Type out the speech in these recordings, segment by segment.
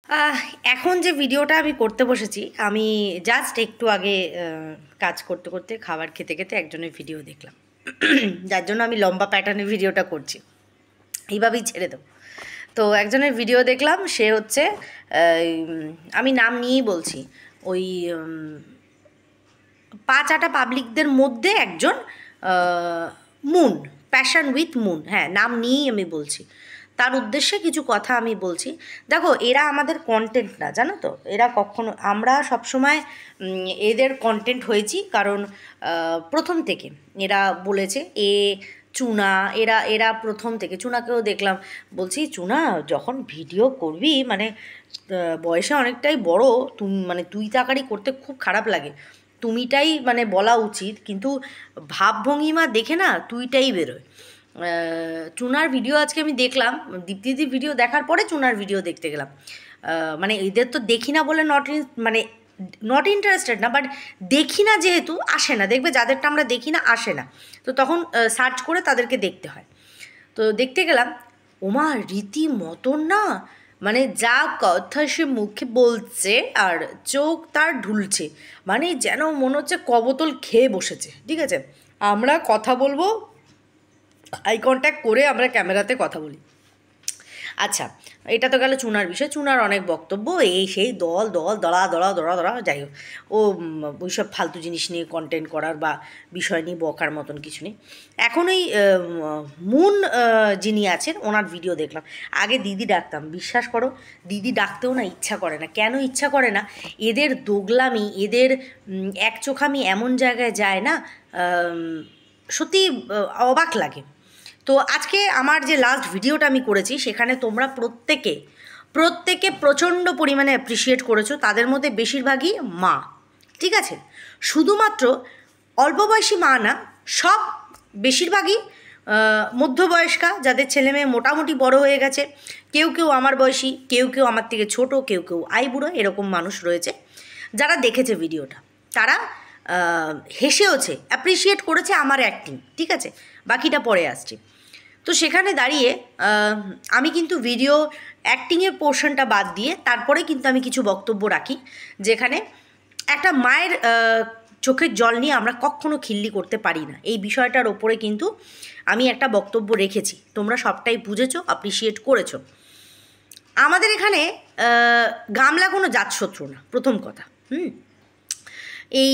আহ, এখন যে ভিডিওটা আমি করতে বসেছি, আমি জাস্ট একটু আগে কাজ করতে করতে খাবার খেতে খেতে একজনের ভিডিও দেখলাম। যার জন্য আমি লম্বা প্যাটার্নের ভিডিওটা করছি, এইভাবেই ছেড়ে দেবো। তো একজনের ভিডিও দেখলাম, সে হচ্ছে আমি নাম নিয়েই বলছি, ওই পাঁচ আটা পাবলিকদের মধ্যে একজন, মুন, প্যাশন উইথ মুন, হ্যাঁ নাম নিয়েই আমি বলছি। তার উদ্দেশ্যে কিছু কথা আমি বলছি। দেখো, এরা আমাদের কন্টেন্ট না, জানো তো, এরা কখনো, আমরা সবসময় এদের কন্টেন্ট হয়েছি, কারণ প্রথম থেকে এরা বলেছে চুনা, এরা এরা প্রথম থেকে, চুনাকেও দেখলাম, বলছি চুনা যখন ভিডিও করবি, মানে বয়সে অনেকটাই বড়, তুমি মানে তুই তাকারি করতে খুব খারাপ লাগে, তুমিটাই মানে বলা উচিত, কিন্তু ভাবভঙ্গিমা দেখে না তুইটাই বেরোয়। চুনার ভিডিও আজকে আমি দেখলাম, দীপ্তিদির ভিডিও দেখার পরে চুনার ভিডিও দেখতে গেলাম। মানে এদের তো দেখি না বলে মানে নট ইন্টারেস্টেড না, বাট দেখি না যেহেতু আসে না, দেখবে যাদেরটা আমরা দেখি না আসে না, তো তখন সার্চ করে তাদেরকে দেখতে হয়। তো দেখতে গেলাম, ওমা রীতি মতন না, মানে যা কথা সে মুখে বলছে আর চোখ তার ঢুলছে, মানে যেন মনে হচ্ছে কবতল খেয়ে বসেছে। ঠিক আছে, আমরা কথা বলবো, আই কন্ট্যাক্ট করে আমরা ক্যামেরাতে কথা বলি। আচ্ছা, এটা তো গেল চুনার বিষয়, চুনার অনেক বক্তব্য, এই সেই দল দল দলা দলা দলা দলা, যাই হোক, ও ওইসব ফালতু জিনিস নিয়ে কন্টেন্ট করার বা বিষয় নিয়ে বকার মতন কিছু নেই। এখন ওই মুন যিনি আছেন, ওনার ভিডিও দেখলাম। আগে দিদি ডাকতাম, বিশ্বাস করো দিদি ডাকতেও না ইচ্ছা করে না। কেন ইচ্ছা করে না? এদের দোগলামি, এদের একচোখামি এমন জায়গায় যায় না, সত্যি অবাক লাগে। তো আজকে আমার যে লাস্ট ভিডিওটা আমি করেছি, সেখানে তোমরা প্রত্যেকে প্রত্যেকে প্রচণ্ড পরিমাণে অ্যাপ্রিসিয়েট করেছো, তাদের মধ্যে বেশিরভাগই মা। ঠিক আছে, শুধুমাত্র অল্প বয়সী মা না, সব বেশিরভাগই মধ্যবয়স্কা, যাদের ছেলে মেয়ে মোটামুটি বড় হয়ে গেছে, কেউ কেউ আমার বয়সী, কেউ কেউ আমার থেকে ছোট, কেউ কেউ আইবুড়ো, এরকম মানুষ রয়েছে যারা দেখেছে ভিডিওটা। তারা হেসেওছে, অ্যাপ্রিসিয়েট করেছে আমার অ্যাক্টিং। ঠিক আছে, বাকিটা পরে আসছি। তো সেখানে দাঁড়িয়ে আমি কিন্তু ভিডিও অ্যাক্টিংয়ের পোর্শনটা বাদ দিয়ে তারপরে কিন্তু আমি কিছু বক্তব্য রাখি, যেখানে একটা মায়ের চোখের জল নিয়ে আমরা কখনো খিল্লি করতে পারি না, এই বিষয়টার ওপরে কিন্তু আমি একটা বক্তব্য রেখেছি। তোমরা সবটাই বুঝেছো, অ্যাপ্রিসিয়েট করেছো। আমাদের এখানে গামলা কোনো জাতশত্রু না, প্রথম কথা। এই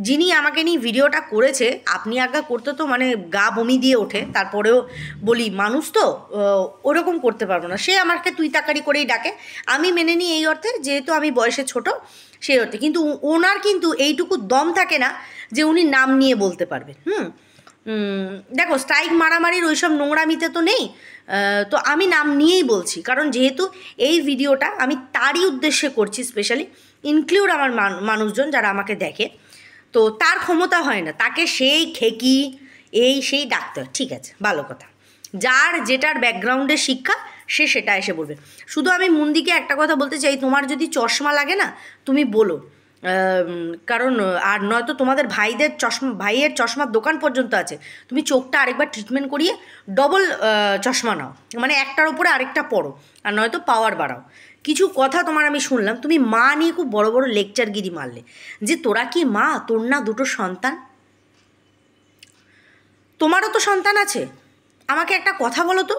যিনি আমাকে নিয়ে ভিডিওটা করেছে, আপনি আজ্ঞা করতে তো মানে গা বমি দিয়ে ওঠে, তারপরেও বলি মানুষ তো ওরকম করতে পারবো না, সে আমাকে তুই তাকারি করেই ডাকে, আমি মেনে নিই এই অর্থে, যেহেতু আমি বয়সে ছোট সেই অর্থে। কিন্তু ওনার কিন্তু এইটুকু দম থাকে না যে উনি নাম নিয়ে বলতে পারবেন। দেখো, স্ট্রাইক মারামারির ওইসব নোংরামিতে তো নেই, তো আমি নাম নিয়েই বলছি, কারণ যেহেতু এই ভিডিওটা আমি তারই উদ্দেশ্যে করছি, স্পেশালি ইনক্লুড আমার মানুষজন যারা আমাকে দেখে, তো তার ক্ষমতা হয় না, তাকে সেই খেকি এই সেই ডাক্তার, ঠিক আছে ভালো কথা, যার যেটার ব্যাকগ্রাউন্ডের শিক্ষা সে সেটা এসে বলবে। শুধু আমি মুন্দিকে একটা কথা বলতে চাই, তোমার যদি চশমা লাগে না তুমি বলো, কারণ আর নয়তো তোমাদের ভাইয়ের চশমার দোকান পর্যন্ত আছে, তুমি চোখটা আরেকবার ট্রিটমেন্ট করিয়ে ডবল চশমা নাও, মানে একটার উপরে আরেকটা পড়ো, আর নয়তো পাওয়ার বাড়াও। কিছু কথা তোমার আমি শুনলাম, তুমি মা নিয়ে খুব বড় বড় লেকচারগিরি মারলে, যে তোরা কি মা, তোর না দুটো সন্তান, তোমারও তো সন্তান আছে। আমাকে একটা কথা বলো তো,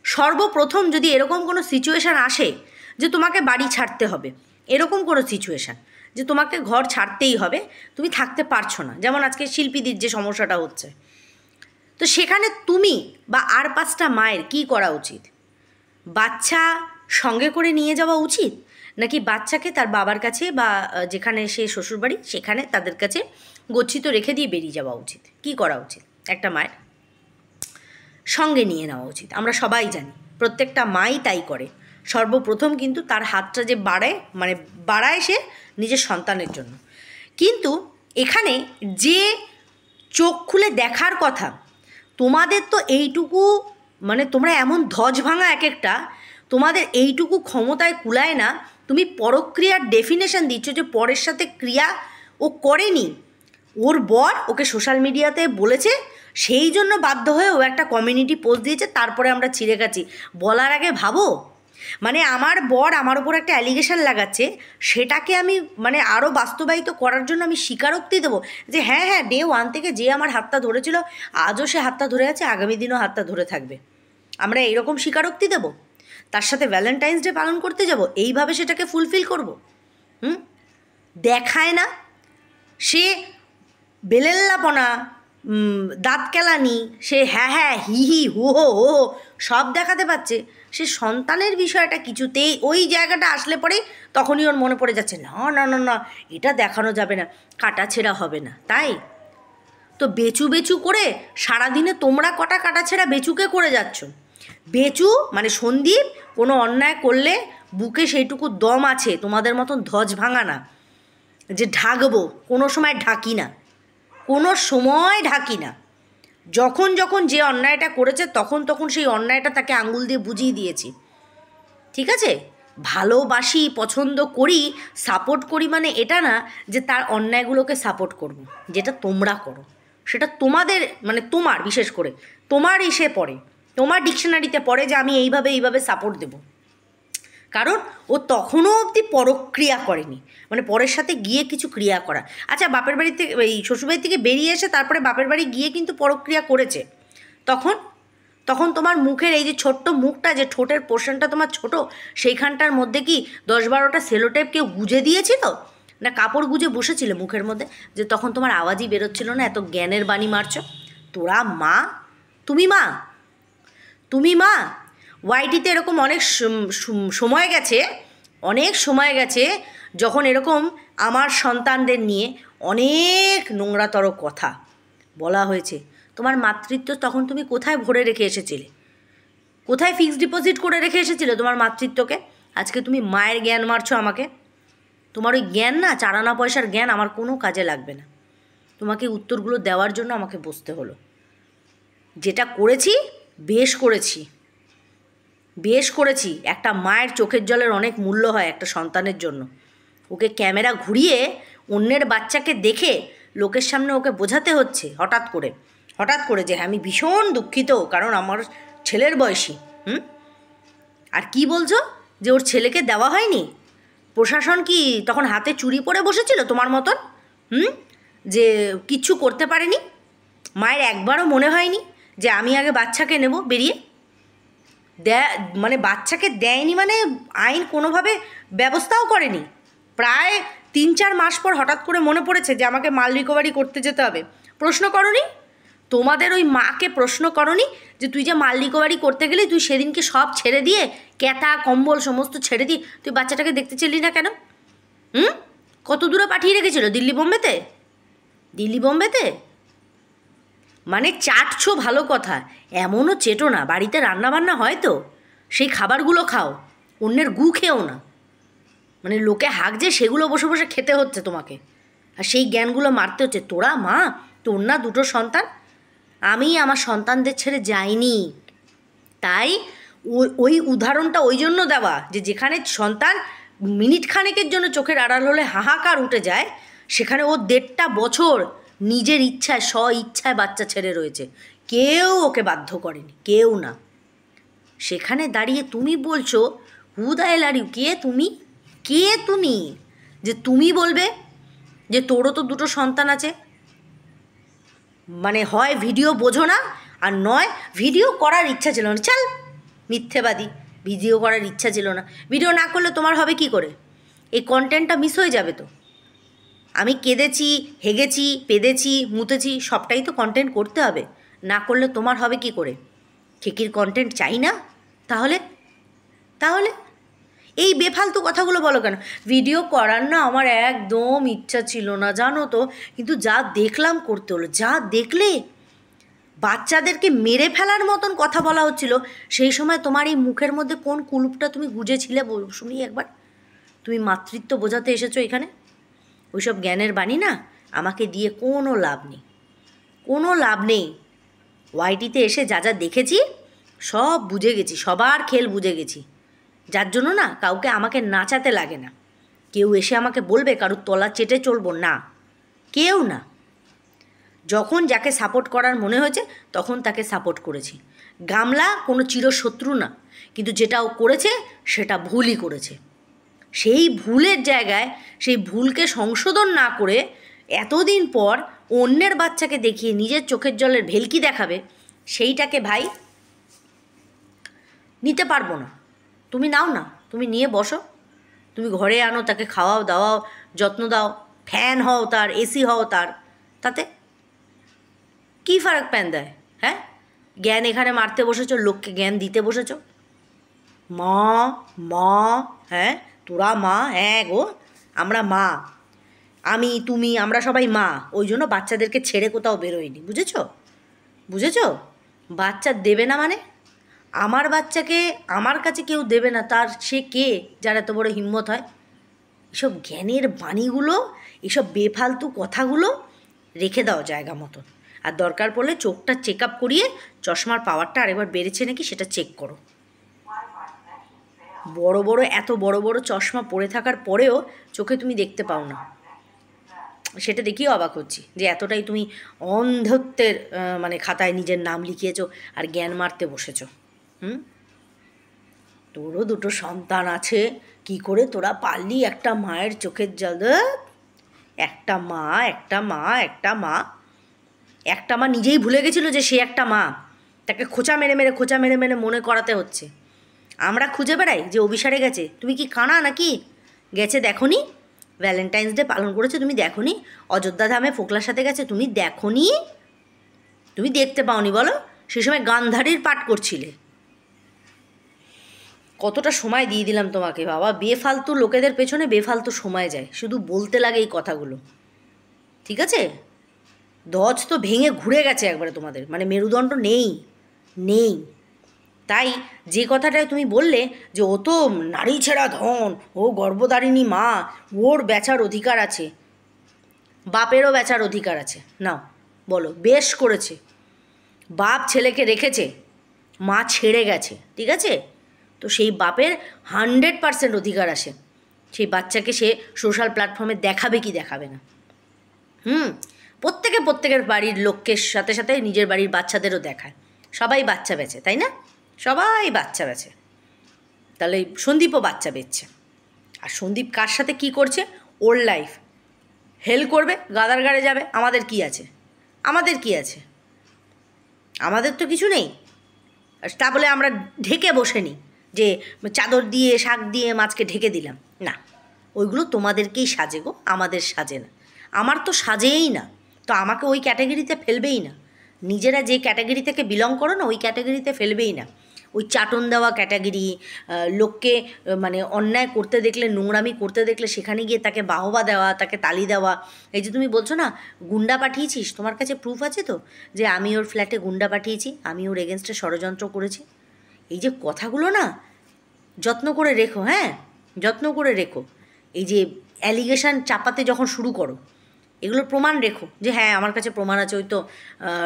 সর্বপ্রথম যদি এরকম কোনো সিচুয়েশান আসে যে তোমাকে বাড়ি ছাড়তে হবে, এরকম কোনো সিচুয়েশান যে তোমাকে ঘর ছাড়তেই হবে, তুমি থাকতে পারছো না, যেমন আজকে শিল্পীদের যে সমস্যাটা হচ্ছে, তো সেখানে তুমি বা আর পাঁচটা মায়ের কী করা উচিত? বাচ্চা সঙ্গে করে নিয়ে যাওয়া উচিত, নাকি বাচ্চাকে তার বাবার কাছে বা যেখানে সে শ্বশুরবাড়ি সেখানে তাদের কাছে গচ্ছিত রেখে দিয়ে বেরিয়ে যাওয়া উচিত? কি করা উচিত? একটা মায়ের সঙ্গে নিয়ে নেওয়া উচিত। আমরা সবাই জানি প্রত্যেকটা মাই তাই করে, সর্বপ্রথম কিন্তু তার হাতটা যে বাড়ায় সে নিজের সন্তানের জন্য। কিন্তু এখানে যে চোখ খুলে দেখার কথা, তোমাদের তো এইটুকু, মানে তোমরা এমন ধ্বজ ভাঙা এক একটা, তোমাদের এইটুকু ক্ষমতায় কুলায় না, তুমি পরক্রিয়ার ডেফিনেশন দিচ্ছ যে পরের সাথে ক্রিয়া ও করেনি, ওর বর ওকে সোশ্যাল মিডিয়াতে বলেছে, সেই জন্য বাধ্য হয়ে ও একটা কমিউনিটি পোস্ট দিয়েছে, তারপরে আমরা ছিঁড়ে গেছি। বলার আগে ভাবো মানে আমার বর আমার ওপর একটা অ্যালিগেশন লাগাচ্ছে, সেটাকে আমি মানে আরও বাস্তবায়িত করার জন্য আমি স্বীকারোক্তি দেবো যে হ্যাঁ হ্যাঁ ডে 1 থেকে যে আমার হাতটা ধরেছিল আজও সে হাতটা ধরে আছে, আগামী দিনও হাতটা ধরে থাকবে। আমরা এইরকম স্বীকারোক্তি দেব? তার সাথে ভ্যালেন্টাইন্স ডে পালন করতে যাব, এইভাবে সেটাকে ফুলফিল করব? দেখায় না সে বেলেল্লাপনা, দাঁত কেলানি, সে হ্যাঁ হ্যাঁ হি হি হো হো হো সব দেখাতে পাচ্ছে, সে সন্তানের বিষয়টা কিছুতেই ওই জায়গাটা আসলে পরেই তখনই ওর মনে পড়ে যাচ্ছে না না না না এটা দেখানো যাবে না, কাটাছেঁড়া হবে না। তাই তো বেচু বেচু করে সারাদিনে তোমরা কটা কাটাছেঁড়া বেচুকে করে যাচ্ছ। বেচু মানে সন্দীপ কোনো অন্যায় করলে বুকে সেইটুকু দম আছে, তোমাদের মতন ধ্বজ ভাঙা না যে ঢাকবো, কোনো সময় ঢাকি না, কোনো সময় ঢাকি না। যখন যখন যে অন্যায়টা করেছে তখন তখন সেই অন্যায়টা তাকে আঙুল দিয়ে বুঝিয়ে দিয়েছি, ঠিক আছে? ভালোবাসি, পছন্দ করি, সাপোর্ট করি মানে এটা না যে তার অন্যায়গুলোকে সাপোর্ট করব। যেটা তোমরা করো সেটা তোমাদের মানে তোমার বিশেষ করে তোমার এসে পড়ে, তোমার ডিকশনারিতে পড়ে যে আমি এইভাবে এইভাবে সাপোর্ট দেব। কারণ ও তখনও অবধি পরক্রিয়া করেনি, মানে পরের সাথে গিয়ে কিছু ক্রিয়া করা। আচ্ছা বাপের বাড়ি থেকে এই শ্বশুরবাড়ি থেকে বেরিয়ে এসে তারপরে বাপের বাড়ি গিয়ে কিন্তু পরক্রিয়া করেছে। তখন তখন তোমার মুখের এই যে ছোট্ট মুখটা, যে ঠোঁটের পোর্শনটা তোমার ছোট, সেইখানটার মধ্যে কি 10-12টা সেলোটেপ কেউ গুজে দিয়েছিল না কাপড় গুজে বসেছিল মুখের মধ্যে, যে তখন তোমার আওয়াজই বেরোচ্ছিল না? এত জ্ঞানের বাণী মারছো তোরা। মা, তুমি মা, তুমি মা। ওয়াইটিতে এরকম অনেক সময় গেছে, অনেক সময় গেছে যখন এরকম আমার সন্তানদের নিয়ে অনেক নোংরাতর কথা বলা হয়েছে। তোমার মাতৃত্ব তখন তুমি কোথায় ভরে রেখে এসেছিলে? কোথায় ফিক্সড ডিপোজিট করে রেখে এসেছিলে তোমার মাতৃত্বকে? আজকে তুমি মায়ের জ্ঞান মারছো আমাকে। তোমার ওই জ্ঞান না, চারানা পয়সার জ্ঞান আমার কোনো কাজে লাগবে না। তোমাকে উত্তরগুলো দেওয়ার জন্য আমাকে বসতে হলো। যেটা করেছি বেশ করেছি, বেশ করেছি। একটা মায়ের চোখের জলের অনেক মূল্য হয় একটা সন্তানের জন্য। ওকে ক্যামেরা ঘুরিয়ে অন্যের বাচ্চাকে দেখে লোকের সামনে ওকে বোঝাতে হচ্ছে হঠাৎ করে যে হ্যাঁ আমি ভীষণ দুঃখিত কারণ আমার ছেলের বয়সী। আর কি বলছো যে ওর ছেলেকে দেওয়া হয়নি? প্রশাসন কি তখন হাতে চুরি পরে বসেছিল তোমার মতন? যে কিচ্ছু করতে পারেনি? মায়ের একবারও মনে হয়নি যে আমি আগে বাচ্চাকে নেব বেরিয়ে? মানে বাচ্চাকে দেয়নি মানে আইন কোনোভাবে ব্যবস্থাও করেনি। প্রায় 3-4 মাস পর হঠাৎ করে মনে পড়েছে যে আমাকে মাল রিকভারি করতে যেতে হবে। প্রশ্ন করনি? তোমাদের ওই মাকে প্রশ্ন করনি যে তুই যে মাল রিকভারি করতে গেলি তুই সেদিনকে সব ছেড়ে দিয়ে, ক্যাথা কম্বল সমস্ত ছেড়ে দিয়ে তুই বাচ্চাটাকে দেখতে চেলি না কেন? কত দূরে পাঠিয়ে রেখেছিল? দিল্লি বোম্বেতে? দিল্লি বোম্বেতে? মানে চাটছো ভালো কথা, এমনও চেটো না। বাড়িতে রান্নাবান্না হয় তো সেই খাবারগুলো খাও, অন্যের গু খেও না। মানে লোকে হাঁকছে সেগুলো বসে বসে খেতে হচ্ছে তোমাকে, আর সেই জ্ঞানগুলো মারতে হচ্ছে। তোরা মা, তোর না 2টো সন্তান? আমি আমার সন্তানদের ছেড়ে যাইনি। তাই ওই উদাহরণটা ওই জন্য দেওয়া যে যেখানে সন্তান মিনিট খানেকের জন্য চোখের আড়াল হলে হাহাকার উঠে যায়, সেখানে ও 1.5টা বছর নিজের ইচ্ছায় ইচ্ছায় বাচ্চা ছেড়ে রয়েছে, কেউ ওকে বাধ্য করেনি, কেউ না। সেখানে দাঁড়িয়ে তুমি বলছো who the hell are you? কে তুমি যে তুমি বলবে যে তোরও তো 2টো সন্তান আছে? মানে হয় ভিডিও বোঝো না, আর নয় ভিডিও করার ইচ্ছা ছিল না। চল মিথ্যেবাদী, ভিডিও করার ইচ্ছা ছিল না। ভিডিও না করলে তোমার হবে কি করে? এই কন্টেন্টটা মিস হয়ে যাবে তো। আমি কেঁদেছি, হেগেছি, পেদেছি, মুতেছি, সবটাই তো কন্টেন্ট করতে হবে। না করলে তোমার হবে কি করে? ঠিকির কন্টেন্ট চাই না? তাহলে এই বেফালতু কথাগুলো বলো কেন? ভিডিও করার না আমার একদম ইচ্ছা ছিল না, জানো তো, কিন্তু যা দেখলাম করতে হলো। যা দেখলে বাচ্চাদেরকে মেরে ফেলার মতন কথা বলা হচ্ছিল, সেই সময় তোমার এই মুখের মধ্যে কোন কুলুপটা তুমি গুজেছিলে শুনি একবার? তুমি মাতৃত্ব বোঝাতে এসেছো এখানে? ওইসব জ্ঞানের বাণী না আমাকে দিয়ে কোনো লাভ নেই, কোনো লাভ নেই। ওয়াইটিতে এসে যা যা দেখেছি সব বুঝে গেছি, সবার খেল বুঝে গেছি। যার জন্য না কাউকে আমাকে নাচাতে লাগে না। কেউ এসে আমাকে বলবে কারুর তলা চেটে চলবো না, কেউ না। যখন যাকে সাপোর্ট করার মনে হয়েছে তখন তাকে সাপোর্ট করেছি। গামলা কোনো চিরশত্রু না, কিন্তু যেটা ও করেছে সেটা ভুলই করেছে। সেই ভুলের জায়গায় সেই ভুলকে সংশোধন না করে এতদিন পর অন্যের বাচ্চাকে দেখিয়ে নিজের চোখের জলের ভেলকি দেখাবে, সেইটাকে ভাই নিতে পারবো না। তুমি নাও না, তুমি নিয়ে বসো, তুমি ঘরে আনো, তাকে খাওয়াও দাওয়াও, যত্ন দাও, ফ্যান হও তার, এসি হও তার, তাতে কী ফারাক প্যান দেয়? হ্যাঁ, জ্ঞান এখানে মারতে বসেছো, লোককে জ্ঞান দিতে বসেছো। মা মা, হ্যাঁ তোরা মা, হ্যাঁ গো আমরা মা, আমি তুমি আমরা সবাই মা, ওই জন্য বাচ্চাদেরকে ছেড়ে কোথাও বেরোয়নি, বুঝেছো? বুঝেছো? বাচ্চা দেবে না মানে? আমার বাচ্চাকে আমার কাছে কেউ দেবে না, তার সে কে যার এত বড় হিম্মত হয়? এসব জ্ঞানের বাণীগুলো, এসব বেফালতু কথাগুলো রেখে দাও জায়গা মতন। আর দরকার পড়লে চোখটা চেক আপ করিয়ে চশমার পাওয়ারটা আরেকবার বেড়েছে নাকি সেটা চেক করো। বড় বড় এত বড় বড় চশমা পরে থাকার পরেও চোখে তুমি দেখতে পাও না, সেটা দেখিয়ে অবাক হচ্ছি যে এতটাই তুমি অন্ধত্বের মানে খাতায় নিজের নাম লিখিয়েছো আর জ্ঞান মারতে বসেছো। তোরও দুটো সন্তান আছে, কি করে তোরা পারলি একটা মায়ের চোখের জল? একটা মা একটা মা একটা মা একটা মা নিজেই ভুলে গেছিল যে সে একটা মা, তাকে খোঁচা মেরে মেরে খোঁচা মেরে মেরে মনে করাতে হচ্ছে। আমরা খুঁজে বেড়াই যে অভিসারে গেছে, তুমি কি কানা নাকি? গেছে দেখোনি? ভ্যালেন্টাইন্স ডে পালন করেছে তুমি দেখোনি? অযোধ্যা ধামে ফোকলার সাথে গেছে তুমি দেখোনি? তুমি দেখতে পাওনি বলো? সে সময় গান্ধারীর পাঠ করছিলে। কতটা সময় দিয়ে দিলাম তোমাকে বাবা, বেফালতু লোকেদের পেছনে বেফালতু সময় যায়, শুধু বলতে লাগে এই কথাগুলো, ঠিক আছে? দজ তো ভেঙে ঘুরে গেছে একবারে তোমাদের, মানে মেরুদণ্ড নেই নেই। তাই যে কথাটায় তুমি বললে যে ও তো নারী ছেঁড়া ধন, ও গর্ভধারিণী মা, ওর বেচার অধিকার আছে, বাপেরও বেচার অধিকার আছে। নাও বলো, বেশ করেছে, বাপ ছেলেকে রেখেছে, মা ছেড়ে গেছে, ঠিক আছে? তো সেই বাপের 100% অধিকার আসে সেই বাচ্চাকে সে সোশ্যাল প্ল্যাটফর্মে দেখাবে কি দেখাবে না। প্রত্যেকের বাড়ির লোকের সাথে সাথে নিজের বাড়ির বাচ্চাদেরও দেখায়, সবাই বাচ্চা বেচে, তাই না? সবাই বাচ্চা বেচে। তাহলে সন্দীপও বাচ্চা বেচছে। আর সন্দীপ কার সাথে কি করছে? ওর লাইফ হেল করবে, গাদার গাড়ে যাবে, আমাদের কি আছে? আমাদের কি আছে? আমাদের তো কিছু নেই। তা বলে আমরা ঢেকে বসে নিই যে চাদর দিয়ে শাক দিয়ে মাছকে ঢেকে দিলাম, না, ওইগুলো তোমাদেরকেই সাজে গো, আমাদের সাজে না। আমার তো সাজেই না, তো আমাকে ওই ক্যাটাগরিতে ফেলবেই না। নিজেরা যে ক্যাটাগরি থেকে বিলং করো না, ওই ক্যাটাগরিতে ফেলবেই না। ওই চাটন দেওয়া ক্যাটাগরি, লোককে মানে অন্যায় করতে দেখলে, নোংরামি করতে দেখলে সেখানে গিয়ে তাকে বাহবা দেওয়া, তাকে তালি দেওয়া। এই যে তুমি বলছো না গুন্ডা পাঠিয়েছিস, তোমার কাছে প্রুফ আছে তো যে আমি ওর ফ্ল্যাটে গুন্ডা পাঠিয়েছি, আমি ওর এগেনস্টে ষড়যন্ত্র করেছি? এই যে কথাগুলো না যত্ন করে রেখো, হ্যাঁ যত্ন করে রেখো। এই যে অ্যালিগেশন চাপাতে যখন শুরু করো, এগুলোর প্রমাণ রেখো যে হ্যাঁ আমার কাছে প্রমাণ আছে, ওই তো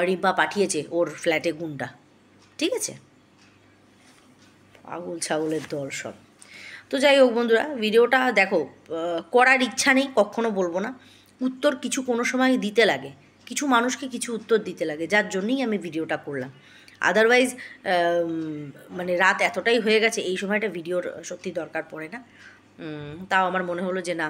রিম্পা পাঠিয়েছে ওর ফ্ল্যাটে গুন্ডা, ঠিক আছে? পাগল ছাগলের দল সব। তো যাই হোক বন্ধুরা, ভিডিওটা দেখো, করার ইচ্ছা নেই, কখনো বলবো না। উত্তর কিছু কোনো সময় দিতে লাগে, কিছু মানুষকে কিছু উত্তর দিতে লাগে, যার জন্যই আমি ভিডিওটা করলাম। আদারওয়াইজ মানে রাত এতটাই হয়ে গেছে, এই সময়টা ভিডিওর সত্যি দরকার পড়ে না। তাও আমার মনে হলো যে না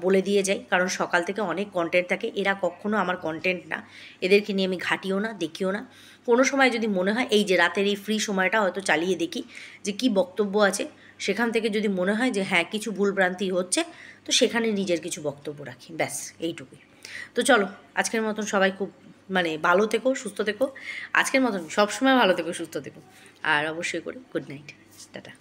বলে দিয়ে যাই, কারণ সকাল থেকে অনেক কন্টেন্ট থাকে, এরা কখনো আমার কন্টেন্ট না, এদেরকে নিয়ে আমি ঘাটিও না, দেখিও না। কোনো সময় যদি মনে হয় এই যে রাতের এই ফ্রি সময়টা হয়তো চালিয়ে দেখি যে কি বক্তব্য আছে, সেখান থেকে যদি মনে হয় যে হ্যাঁ কিছু ভুলভ্রান্তি হচ্ছে, তো সেখানে নিজের কিছু বক্তব্য রাখি, ব্যাস এইটুকুই। তো চলো আজকের মতন সবাই খুব মানে ভালো থেকো, সুস্থ থেকো, আজকের মতন সবসময় ভালো থেকো, সুস্থ থেকো, আর অবশ্যই করে গুড নাইট, টাটা।